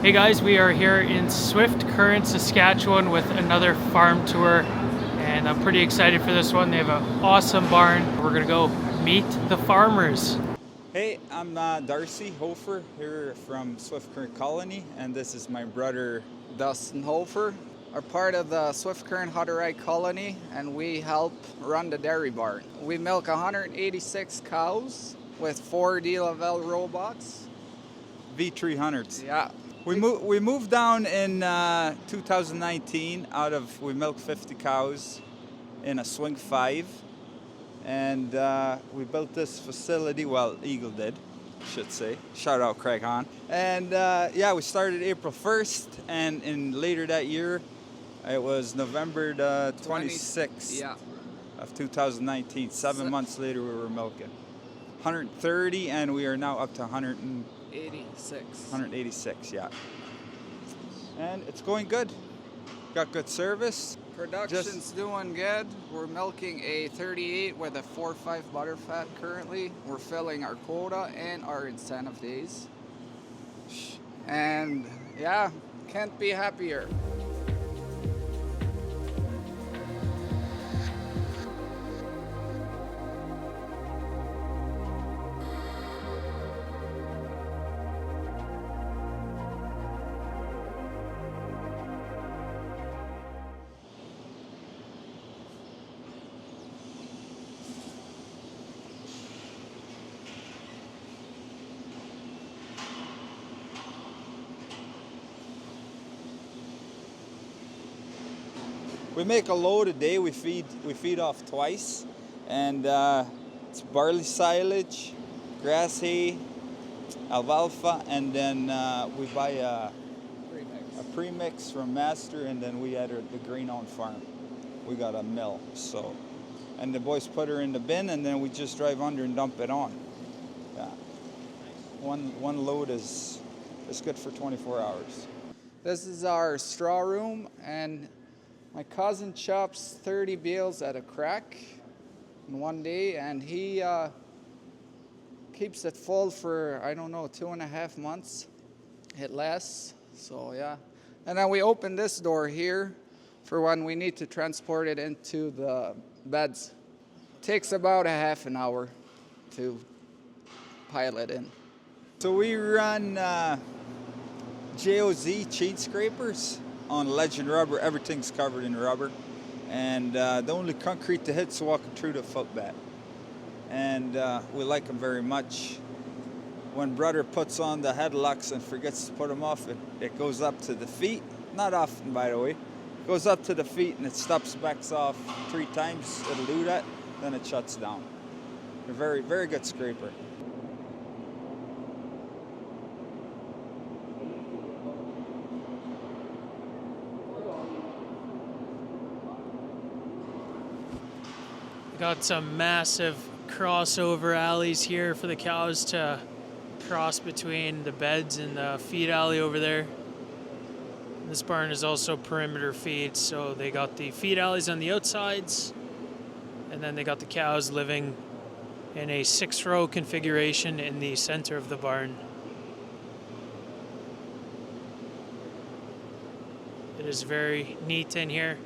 Hey guys, we are here in Swift Current, Saskatchewan with another farm tour, and I'm pretty excited for this one. They have an awesome barn. We're gonna go meet the farmers. Hey, I'm Darcy Hofer here from Swift Current Colony, and this is my brother Dustin Hofer are part of the Swift Current Robotic colony, and we help run the dairy barn. We milk 186 cows with 4 D-level robots. V300s. Yeah. We moved down in 2019 we milked 50 cows in a swing 5, and we built this facility. Well, Eagle did, should say. Shout out Craig Hahn. And we started April 1st, and in later that year, it was November the 26th of 2019. 7 months later, we were milking 130, and we are now up to 186, yeah. And it's going good. Got good service. Production's doing good. We're milking a 38 with a 4.5 butterfat currently. We're filling our quota and our incentive days. And yeah, can't be happier. We make a load a day. We feed off twice, and it's barley silage, grass hay, alfalfa, and then we buy a premix from Master, and then we add the grain on farm. We got a mill, so, and the boys put her in the bin, and then we just drive under and dump it on. Yeah, one load is good for 24 hours. This is our straw room, and my cousin chops 30 bales at a crack in one day, and he keeps it full for, 2.5 months. It lasts, so yeah. And then we open this door here for when we need to transport it into the beds. Takes about a half an hour to pile it in. So we run JOZ cheat scrapers on Legend rubber. Everything's covered in rubber, and the only concrete to hit's walking through the footbed, and we like them very much. When brother puts on the headlocks and forgets to put them off, it goes up to the feet. Not often, by the way. It goes up to the feet and it stops, backs off 3 times. It'll do that, then it shuts down. A very, very good scraper. Got some massive crossover alleys here for the cows to cross between the beds and the feed alley over there. This barn is also perimeter feed, so they got the feed alleys on the outsides, and then they got the cows living in a 6-row configuration in the center of the barn. It is very neat in here.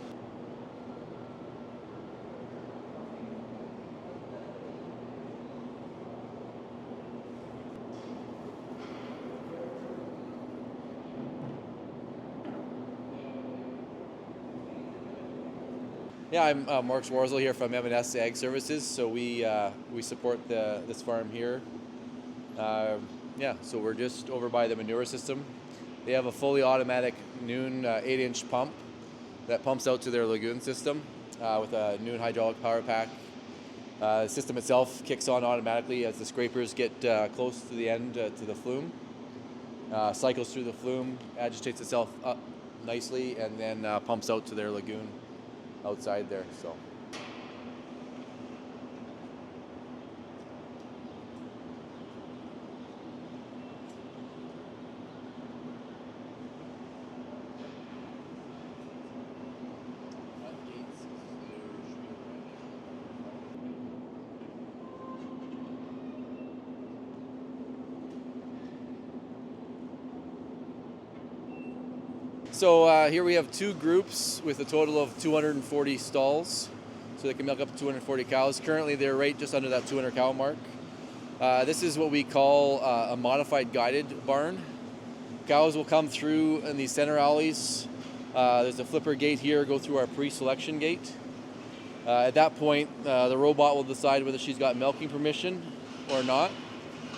Yeah, I'm Mark Schwarzel here from M&S Ag Services. So we support this farm here. So we're just over by the Manure system. They have a fully automatic Noon 8-inch pump that pumps out to their lagoon system with a Noon hydraulic power pack. The system itself kicks on automatically as the scrapers get close to the end to the flume. Cycles through the flume, agitates itself up nicely, and then pumps out to their lagoon outside there. So So here we have two groups with a total of 240 stalls. So they can milk up to 240 cows. Currently they're right just under that 200 cow mark. This is what we call a modified guided barn. Cows will come through in these center alleys. There's a flipper gate here, go through our pre-selection gate. At that point, the robot will decide whether she's got milking permission or not.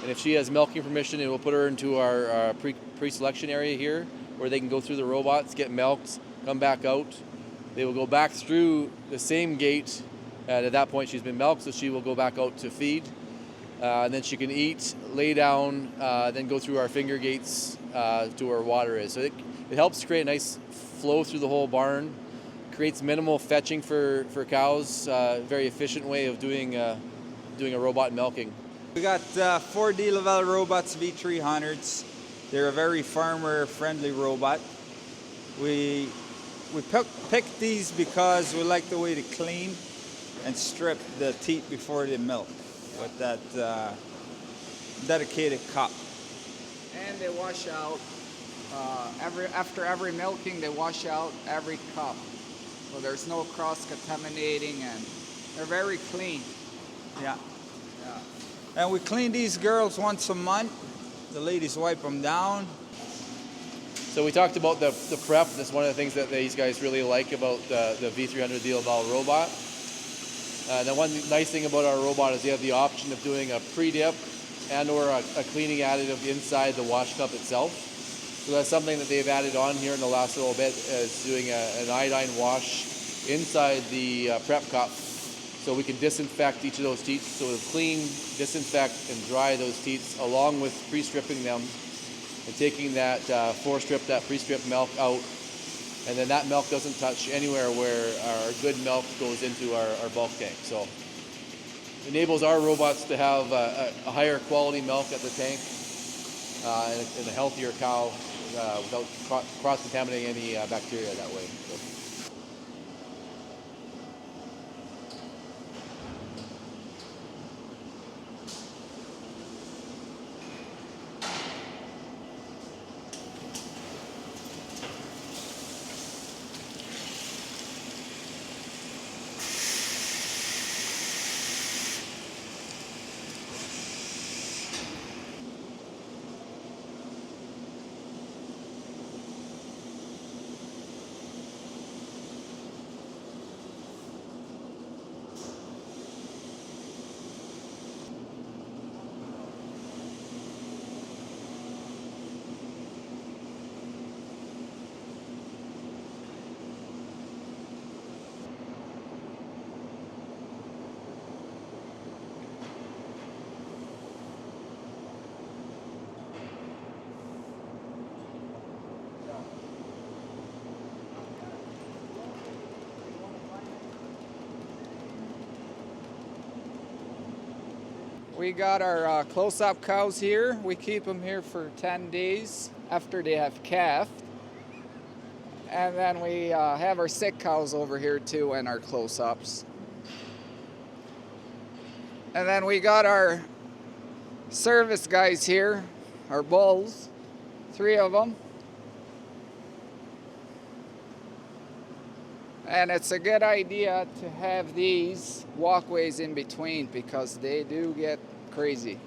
And if she has milking permission, it will put her into our pre-selection area here, where they can go through the robots, get milked, come back out. They will go back through the same gate. At that point, she's been milked, so she will go back out to feed. And then she can eat, lay down, then go through our finger gates to where water is. So it helps create a nice flow through the whole barn, creates minimal fetching for cows, very efficient way of doing a robot milking. We got 4 D-Level robots, V300s. They're a very farmer-friendly robot. We picked these because we like the way they clean and strip the teat before they milk with that dedicated cup. And they wash out after every milking. They wash out every cup, so there's no cross-contaminating, and they're very clean. Yeah. And we clean these girls once a month. The ladies wipe them down. So we talked about the prep. That's one of the things that these guys really like about the V300 D-Level robot. The one nice thing about our robot is they have the option of doing a pre-dip and or a cleaning additive inside the wash cup itself. So that's something that they've added on here in the last little bit, is doing an iodine wash inside the prep cup, so we can disinfect each of those teats. So it'll clean, disinfect, and dry those teats, along with pre-stripping them and taking that pre-strip milk out. And then that milk doesn't touch anywhere where our good milk goes into our bulk tank. So it enables our robots to have a higher quality milk at the tank and a healthier cow without cross-contaminating any bacteria that way. So. We got our close-up cows here. We keep them here for 10 days after they have calved. And then we have our sick cows over here too, and our close-ups. And then we got our service guys here, our bulls, 3 of them. And it's a good idea to have these walkways in between, because they do get crazy.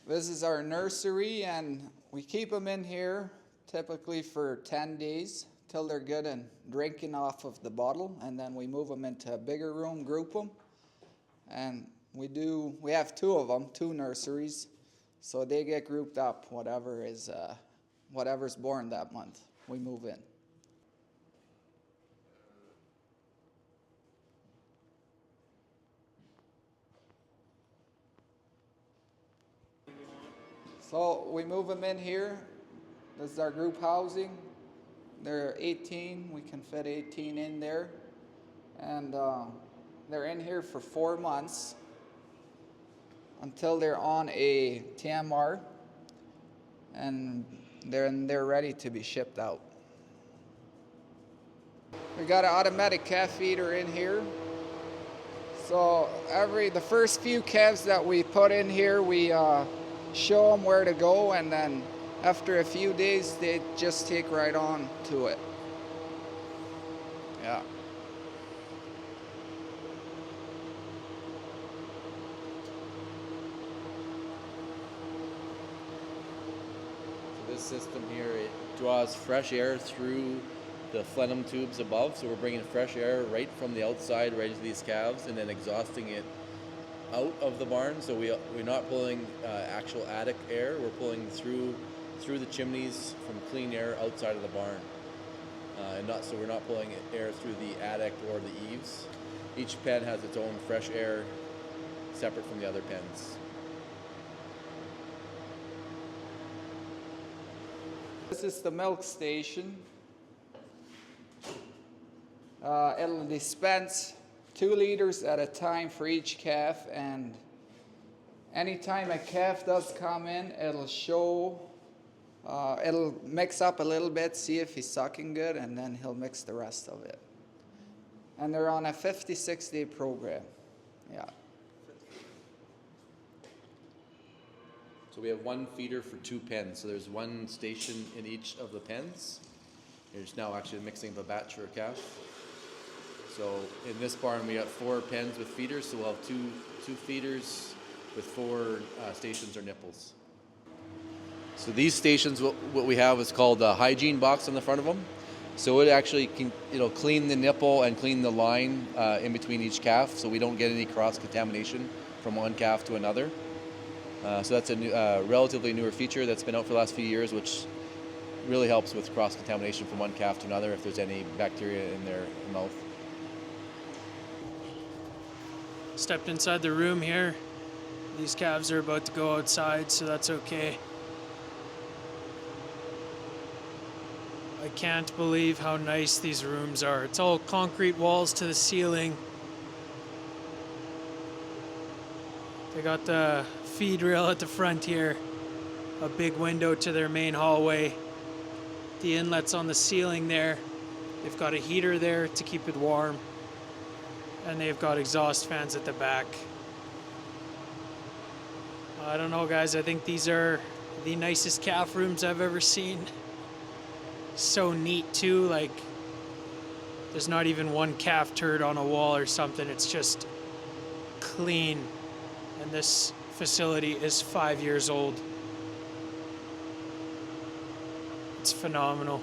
This is our nursery, and we keep them in here typically for 10 days till they're good and drinking off of the bottle, and then we move them into a bigger room, group them, and We have two of them, two nurseries, so they get grouped up. Whatever's born that month, we move in. So we move them in here. This is our group housing. They're 18. We can fit 18 in there. And they're in here for 4 months until they're on a TMR. And they're ready to be shipped out. We got an automatic calf feeder in here. So the first few calves that we put in here, we show them where to go, and then after a few days they just take right on to it. Yeah. So this system here, it draws fresh air through the phlegm tubes above, so we're bringing fresh air right from the outside right into these calves and then exhausting it out of the barn. So we're not pulling actual attic air, we're pulling through the chimneys from clean air outside of the barn. So we're not pulling air through the attic or the eaves. Each pen has its own fresh air separate from the other pens. This is the milk station. It'll dispense 2 liters at a time for each calf, and anytime a calf does come in, it'll mix up a little bit, see if he's sucking good, and then he'll mix the rest of it. And they're on a 56-day program. Yeah. So we have 1 feeder for 2 pens. So there's 1 station in each of the pens. There's now actually mixing the batch for a calf. So in this barn we got 4 pens with feeders, so we'll have two feeders with 4 stations or nipples. So these stations, what we have is called a hygiene box on the front of them. So it actually it'll clean the nipple and clean the line in between each calf, so we don't get any cross-contamination from one calf to another. So that's a relatively newer feature that's been out for the last few years, which really helps with cross-contamination from one calf to another if there's any bacteria in their mouth. Stepped inside the room here. These calves are about to go outside, so that's okay. I can't believe how nice these rooms are. It's all concrete walls to the ceiling. They got the feed rail at the front here, a big window to their main hallway. The inlet's on the ceiling there. They've got a heater there to keep it warm. And they've got exhaust fans at the back. I don't know, guys. I think these are the nicest calf rooms I've ever seen. So neat, too. Like, there's not even one calf turd on a wall or something. It's just clean. And this facility is 5 years old. It's phenomenal.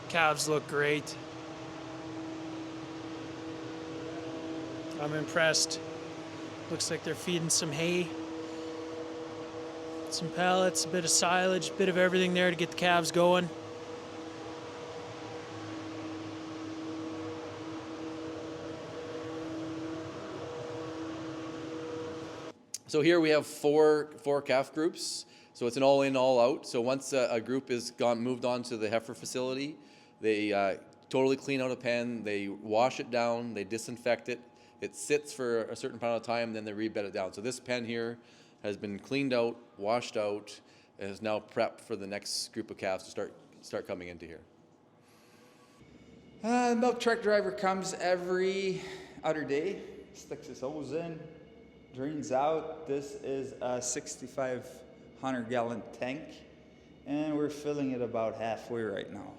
Calves look great. I'm impressed. Looks like they're feeding some hay, some pellets, a bit of silage, a bit of everything there to get the calves going. So here we have four calf groups. So it's an all in, all out. So once a group is moved on to the heifer facility, they totally clean out a pen, they wash it down, they disinfect it. It sits for a certain amount of time, then they rebed it down. So this pen here has been cleaned out, washed out, and is now prepped for the next group of calves to start coming into here. The milk truck driver comes every other day, sticks his hose in, drains out. This is a 6,500-gallon tank, and we're filling it about halfway right now.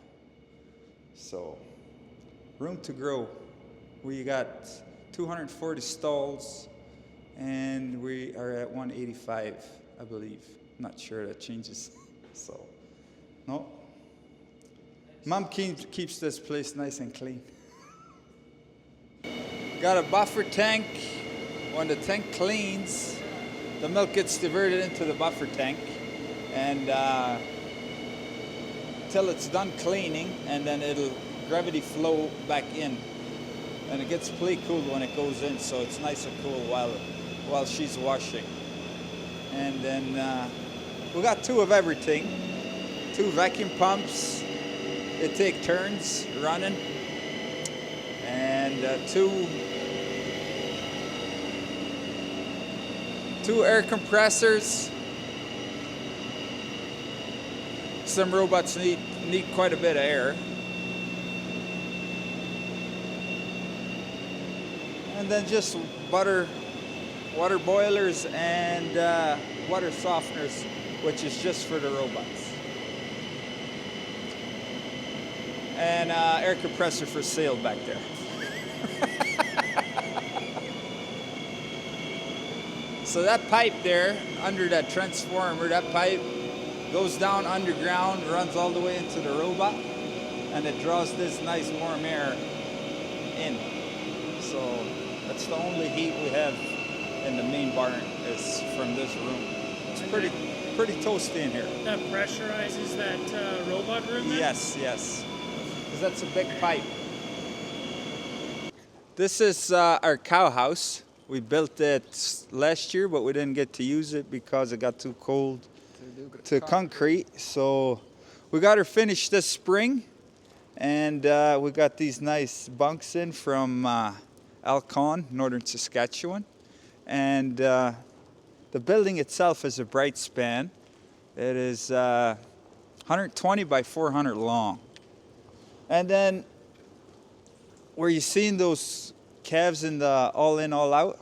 So, room to grow. We got 240 stalls, and we are at 185, I believe. Not sure, that changes. So, no. Mom keeps this place nice and clean. Got a buffer tank. When the tank cleans, the milk gets diverted into the buffer tank, and till it's done cleaning, and then it'll gravity flow back in, and it gets pretty cool when it goes in, so it's nice and cool while she's washing. And then we got 2 of everything, 2 vacuum pumps. They take turns running, and 2 air compressors. Some robots need quite a bit of air. And then just water boilers and water softeners, which is just for the robots. And air compressor for sale back there. So that pipe there, under that transformer, that pipe goes down underground, runs all the way into the robot, and it draws this nice warm air in. So that's the only heat we have in the main barn is from this room. It's pretty toasty in here. That pressurizes that robot room then? Yes, because that's a big pipe. This is our cow house. We built it last year, but we didn't get to use it because it got too cold to concrete. So we got her finished this spring, and we got these nice bunks in from Alcon, northern Saskatchewan. And the building itself is a bright span. It is 120 by 400 long. And then where you seen those calves in the all in, all out,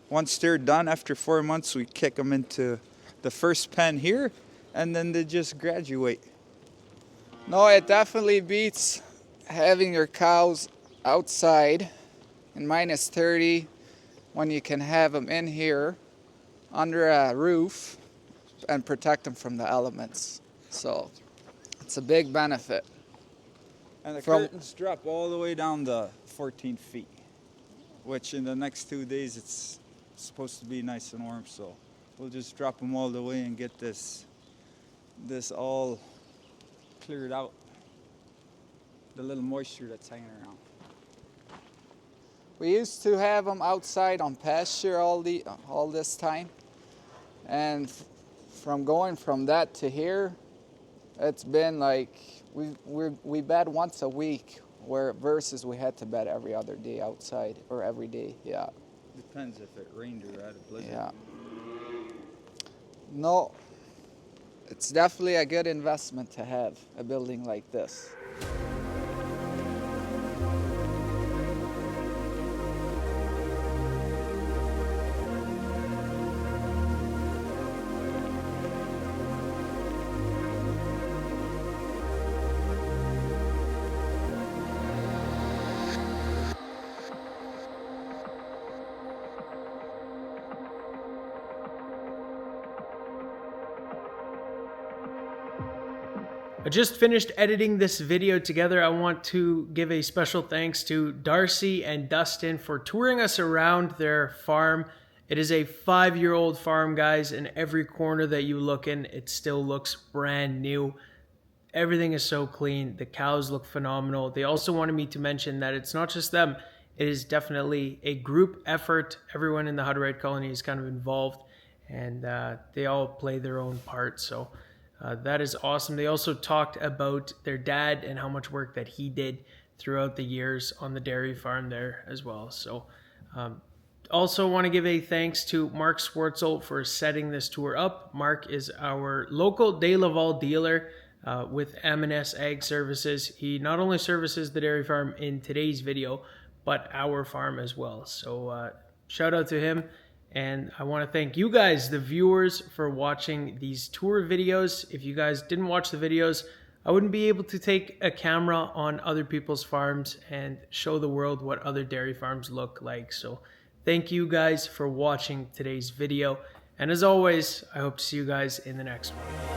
once they're done after 4 months, we kick them into the first pen here, and then they just graduate. No, it definitely beats having your cows outside in minus 30 when you can have them in here under a roof and protect them from the elements. So it's a big benefit. And the curtains drop all the way down to 14 feet, which in the next 2 days it's supposed to be nice and warm, so we'll just drop them all the way and get this all cleared out, the little moisture that's hanging around. We used to have them outside on pasture all this time, and from going from that to here, it's been like we bed once a week, where versus we had to bed every other day outside, or every day. Yeah. Depends if it rained or had a blizzard. Yeah. No, it's definitely a good investment to have a building like this. I just finished editing this video together. I want to give a special thanks to Darcy and Dustin for touring us around their farm. It is a 5-year-old farm, guys, and every corner that you look in, it still looks brand new. Everything is so clean. The cows look phenomenal. They also wanted me to mention that it's not just them. It is definitely a group effort. Everyone in the Hutterite colony is kind of involved, and they all play their own part. So that is awesome. They also talked about their dad and how much work that he did throughout the years on the dairy farm there as well. So also want to give a thanks to Mark Swartzel for setting this tour up. Mark is our local De Laval dealer with M&S Ag Services. He not only services the dairy farm in today's video, but our farm as well. So shout out to him. And I want to thank you guys, the viewers, for watching these tour videos. If you guys didn't watch the videos, I wouldn't be able to take a camera on other people's farms and show the world what other dairy farms look like. So thank you guys for watching today's video. And as always, I hope to see you guys in the next one.